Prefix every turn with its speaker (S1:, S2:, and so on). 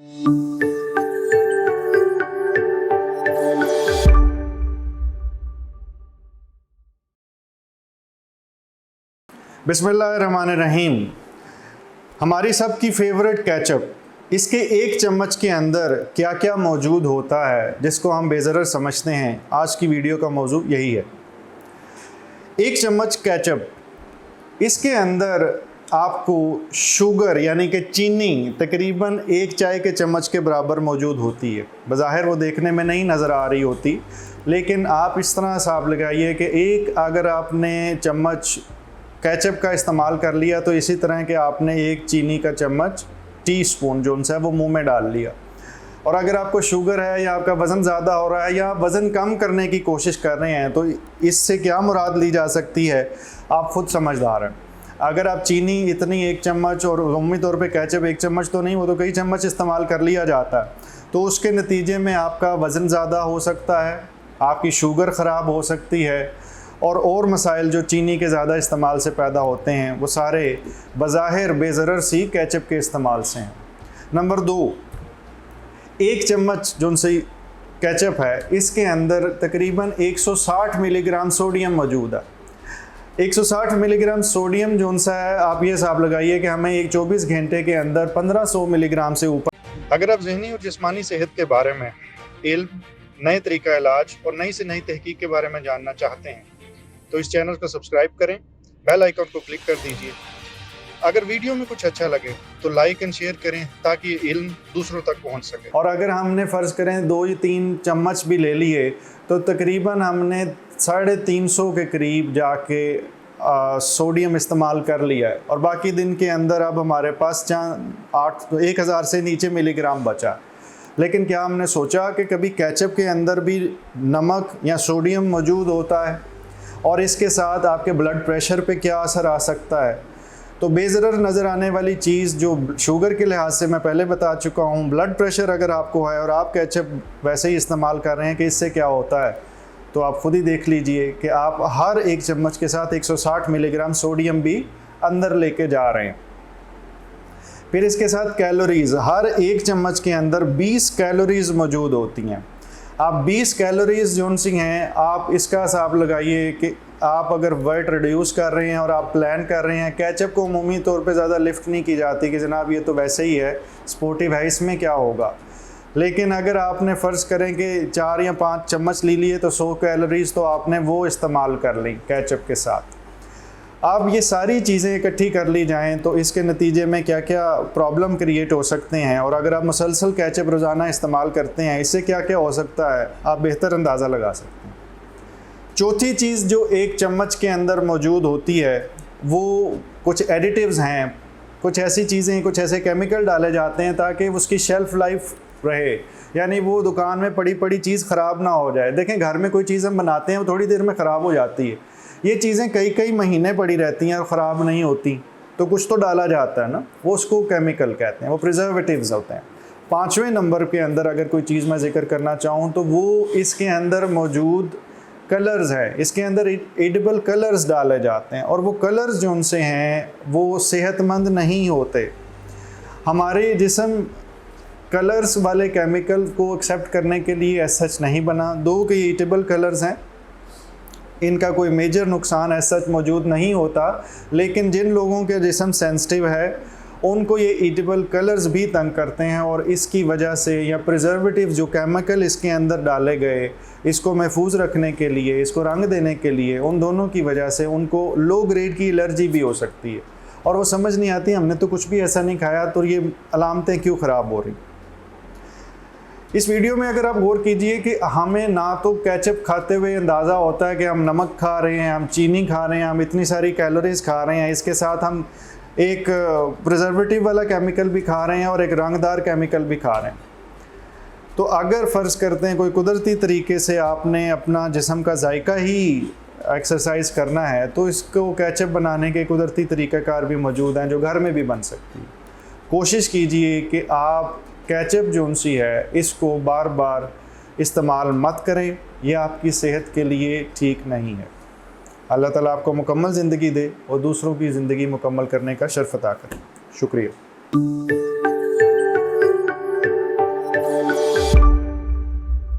S1: बिस्मिल्लाहिर्रहमानिर्रहीम। हमारी सबकी फेवरेट केचप, इसके एक चम्मच के अंदर क्या क्या मौजूद होता है जिसको हम बेज़रर समझते हैं, आज की वीडियो का मौजू यही है। एक चम्मच केचप, इसके अंदर आपको शुगर यानी कि चीनी तकरीबन एक चाय के चम्मच के बराबर मौजूद होती है। बज़ाहिर वो देखने में नहीं नज़र आ रही होती, लेकिन आप इस तरह हिसाब लगाइए कि एक अगर आपने चम्मच केचप का इस्तेमाल कर लिया तो इसी तरह के आपने एक चीनी का चम्मच टीस्पून जो है वो मुंह में डाल लिया। और अगर आपको शुगर है या आपका वज़न ज़्यादा हो रहा है या वज़न कम करने की कोशिश कर रहे हैं तो इससे क्या मुराद ली जा सकती है, आप ख़ुद समझदार हैं। अगर आप चीनी इतनी एक चम्मच और उम्मी तौर पे केचप एक चम्मच तो नहीं, वो तो कई चम्मच इस्तेमाल कर लिया जाता है, तो उसके नतीजे में आपका वज़न ज़्यादा हो सकता है, आपकी शुगर ख़राब हो सकती है और मसाइल जो चीनी के ज़्यादा इस्तेमाल से पैदा होते हैं वो सारे बज़ाहिर बेज़रर सी केचप के इस्तेमाल से हैं। नंबर 2, एक चम्मच जो से केचप है इसके अंदर तकरीबन 160 मिलीग्राम सोडियम मौजूद है। 160 मिलीग्राम सोडियम जो सा है, आप ये हिसाब लगाइए कि हमें एक 24 घंटे के अंदर 1500 मिलीग्राम से ऊपर। अगर आप ज़हनी और जिस्मानी सेहत के बारे में इल्म, नए तरीका इलाज और नई से नई तहकीक के बारे में जानना चाहते हैं तो इस चैनल को सब्सक्राइब करें, बेल आइकन को क्लिक कर दीजिए। अगर वीडियो में कुछ अच्छा लगे तो लाइक एंड शेयर करें ताकि इल्म दूसरों तक पहुंच सके। और अगर हमने फ़र्ज़ करें 2 या 3 चम्मच भी ले लिए तो तकरीबन हमने 350 के करीब जाके सोडियम इस्तेमाल कर लिया है और बाकी दिन के अंदर अब हमारे पास 1000 से नीचे मिलीग्राम बचा। लेकिन क्या हमने सोचा कि कभी केचप के अंदर भी नमक या सोडियम मौजूद होता है और इसके साथ आपके ब्लड प्रेशर पे क्या असर आ सकता है? तो बेज़रर नज़र आने वाली चीज़ जो शुगर के लिहाज से मैं पहले बता चुका हूँ, ब्लड प्रेशर अगर आपको है और आप केचप वैसे ही इस्तेमाल कर रहे हैं कि इससे क्या होता है, तो आप ख़ुद ही देख लीजिए कि आप हर एक चम्मच के साथ 160 मिलीग्राम सोडियम भी अंदर लेके जा रहे हैं। फिर इसके साथ कैलोरीज़, हर एक चम्मच के अंदर 20 कैलोरीज़ मौजूद होती हैं। आप 20 कैलोरीज़ जो सी हैं, आप इसका हिसाब लगाइए कि आप अगर वेट रिड्यूस कर रहे हैं और आप प्लान कर रहे हैं। केचप को उमूमी तौर पे ज़्यादा लिफ्ट नहीं की जाती कि जनाब ये तो वैसे ही है, स्पोर्टिव है, इसमें क्या होगा। लेकिन अगर आपने फ़र्ज़ करें कि 4 या 5 चम्मच ले लिए तो 100 कैलोरीज़ तो आपने वो इस्तेमाल कर ली केचप के साथ। अब ये सारी चीज़ें इकट्ठी कर ली जाएं तो इसके नतीजे में क्या क्या प्रॉब्लम क्रिएट हो सकते हैं, और अगर आप मुसलसल केचप रोज़ाना इस्तेमाल करते हैं इससे क्या क्या हो सकता है, आप बेहतर अंदाज़ा लगा सकते हैं। चौथी चीज़ जो एक चम्मच के अंदर मौजूद होती है वो कुछ एडिटिव्स हैं, कुछ ऐसी चीज़ें, कुछ ऐसे केमिकल डाले जाते हैं ताकि उसकी शेल्फ़ लाइफ रहे, यानी वो दुकान में पड़ी पड़ी चीज़ ख़राब ना हो जाए। देखें, घर में कोई चीज़ हम बनाते हैं वो थोड़ी देर में ख़राब हो जाती है, ये चीज़ें कई महीने पड़ी रहती हैं और ख़राब नहीं होती, तो कुछ तो डाला जाता है ना, वो उसको केमिकल कहते हैं, वो प्रिजर्वेटिव्स होते हैं। 5वें नंबर के अंदर अगर कोई चीज़ मैं जिक्र करना चाहूँ तो वो इसके अंदर मौजूद कलर्स है। इसके अंदर एडिबल कलर्स डाले जाते हैं और वो कलर्स जो उनसे हैं वो सेहतमंद नहीं होते। हमारे जिस्म कलर्स वाले केमिकल को एक्सेप्ट करने के लिए ऐसा सच नहीं बना। 2 के ईटेबल कलर्स हैं, इनका कोई मेजर नुकसान ऐसा सच मौजूद नहीं होता, लेकिन जिन लोगों के जिस्म सेंसिटिव है उनको ये ईटेबल कलर्स भी तंग करते हैं और इसकी वजह से या प्रिजर्वेटिव जो केमिकल इसके अंदर डाले गए इसको महफूज रखने के लिए, इसको रंग देने के लिए, उन दोनों की वजह से उनको लो ग्रेड की एलर्जी भी हो सकती है और वो समझ नहीं आती हमने तो कुछ भी ऐसा नहीं खाया तो ये अलामतें क्यों ख़राब हो रही। इस वीडियो में अगर आप गौर कीजिए कि हमें ना तो केचप खाते हुए अंदाज़ा होता है कि हम नमक खा रहे हैं, हम चीनी खा रहे हैं, हम इतनी सारी कैलोरीज़ खा रहे हैं, इसके साथ हम एक प्रिजर्वेटिव वाला केमिकल भी खा रहे हैं और एक रंगदार केमिकल भी खा रहे हैं। तो अगर फ़र्ज़ करते हैं कोई कुदरती तरीके से आपने अपना जिस्म का जायका ही एक्सरसाइज करना है तो इसको केचप बनाने के कुदरती तरीक़ाकार भी मौजूद हैं जो घर में भी बन सकती है। कोशिश कीजिए कि आप केचप जो सी है इसको बार बार इस्तेमाल मत करें, यह आपकी सेहत के लिए ठीक नहीं है। अल्लाह ताला आपको मुकम्मल ज़िंदगी दे और दूसरों की ज़िंदगी मुकम्मल करने का शर्फ अता करे। शुक्रिया।